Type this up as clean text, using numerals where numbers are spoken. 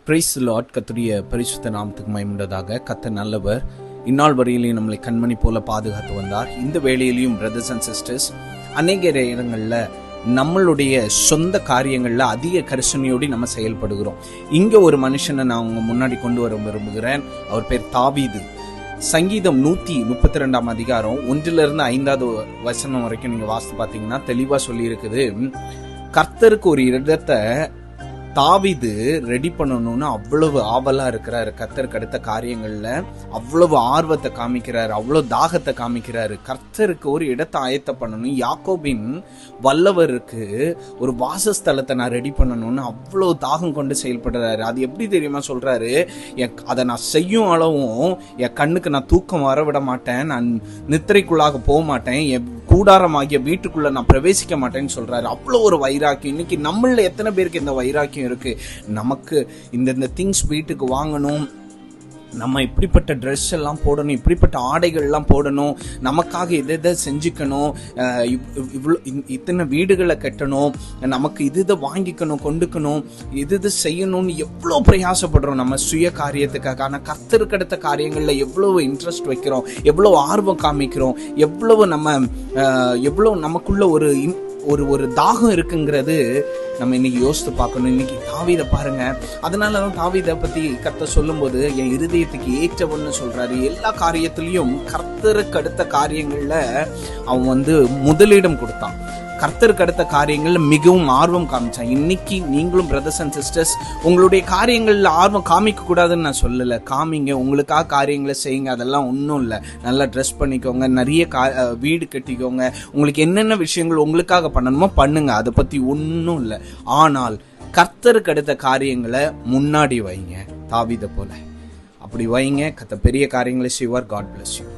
Price Lord. கர்த்தருடைய பரிசுத்த நாமத்துக்கு மகிமையுண்டாதாக. கர்த்தர் நல்லவர். இந்நாள் வரையிலையும் நம்மளை கண்மணி போல பாதுகாத்து வந்தார். இந்த வேளையிலையும் பிரதர்ஸ் அண்ட் சிஸ்டர்ஸ், அநேக இடங்கள்ல நம்மளுடைய சொந்த காரியங்கள்ல அதிக கரிசனையோடு நம்ம செயல்படுகிறோம். இங்க ஒரு மனுஷனை நான் உங்க முன்னாடி கொண்டு வர விரும்புகிறேன். அவர் பேர் தாவீது. சங்கீதம் 132 அதிகாரம் 1-5 வசனம் வரைக்கும் நீங்க வாசித்து பார்த்தீங்கன்னா தெளிவா சொல்லி இருக்குது. கர்த்தருக்கு ஒரு இடத்தை தாவீது ரெடி பண்ணணும்னு அவ்வளவு ஆவலா இருக்கிறாரு. கர்த்தருக்கு அடுத்த காரியங்கள்ல அவ்வளவு ஆர்வத்தை காமிக்கிறாரு, அவ்வளவு தாகத்தை காமிக்கிறாரு. கர்த்தருக்கு ஒரு இடத்தை ஆயத்த பண்ணணும், யாக்கோபின் வல்லவருக்கு ஒரு வாசஸ்தலத்தை நான் ரெடி பண்ணணும்னு அவ்வளவு தாகம் கொண்டு செயல்படுறாரு. அது எப்படி தெரியுமா சொல்றாரு? அதை நான் செய்யும் அளவும் என் கண்ணுக்கு நான் தூக்கம் வரவிட மாட்டேன், நான் நித்திரைக்குள்ளாக போக மாட்டேன், என் கூடாரமாகிய வீட்டுக்குள்ள நான் பிரவேசிக்க மாட்டேன்னு சொல்றாரு. அவ்வளவு ஒரு வைராக்கியம். இன்னைக்கு நம்மள எத்தனை பேருக்கு இந்த வைராக்கியம் இருக்கு? நமக்கு இந்த திங்ஸ் வீட்டுக்கு வாங்கணும், நம்ம இப்படிப்பட்ட ட்ரெஸ் எல்லாம் போடணும், இப்படிப்பட்ட ஆடைகள் எல்லாம் போடணும், நமக்காக இதை செஞ்சுக்கணும், இத்தனை வீடுகளை கட்டணும், நமக்கு இதை வாங்கிக்கணும், கொண்டுக்கணும், இது செய்யணும்னு எவ்வளோ பிரயாசப்படுறோம் நம்ம சுய காரியத்துக்காக. ஆனால் கர்த்தருக்கு அடுத்த காரியங்கள்ல எவ்வளவு இன்ட்ரெஸ்ட் வைக்கிறோம், எவ்வளவு ஆர்வம் காமிக்கிறோம், எவ்வளவு நமக்குள்ள ஒரு தாகம் இருக்குங்கிறது நம்ம இன்னைக்கு யோசித்து பார்க்கணும். இன்னைக்கு தாவீதை பாருங்க. அதனாலதான் தாவீதை பத்தி கர்த்தர் சொல்லும் போது என் இருதயத்துக்கு ஏற்றவன்னு சொல்றாரு. எல்லா காரியத்திலையும் கர்த்தருக்கு அடுத்த காரியங்கள்ல அவன் முதலிடம் கொடுத்தான். கர்த்தருக்கு அடுத்த காரியங்கள்ல மிகவும் ஆர்வம் காமிச்சான். இன்னைக்கு நீங்களும் பிரதர்ஸ் அண்ட் சிஸ்டர்ஸ் உங்களுடைய காரியங்கள்ல ஆர்வம் காமிக்க கூடாதுன்னு நான் சொல்லல. காமிங்க, உங்களுக்காக காரியங்களை செய்யுங்க, அதெல்லாம் ஒன்றும் இல்லை. நல்லா ட்ரெஸ் பண்ணிக்கோங்க, நிறைய வீடு கட்டிக்கோங்க, உங்களுக்கு என்னென்ன விஷயங்கள் உங்களுக்காக பண்ணணுமோ பண்ணுங்க, அதை பத்தி ஒன்றும் இல்லை. ஆனால் கர்த்தருக்கு அடுத்த காரியங்களை முன்னாடி வைங்க. தாவீதை போல அப்படி வைங்க. பெரிய காரியங்களை செய்வார். God bless you.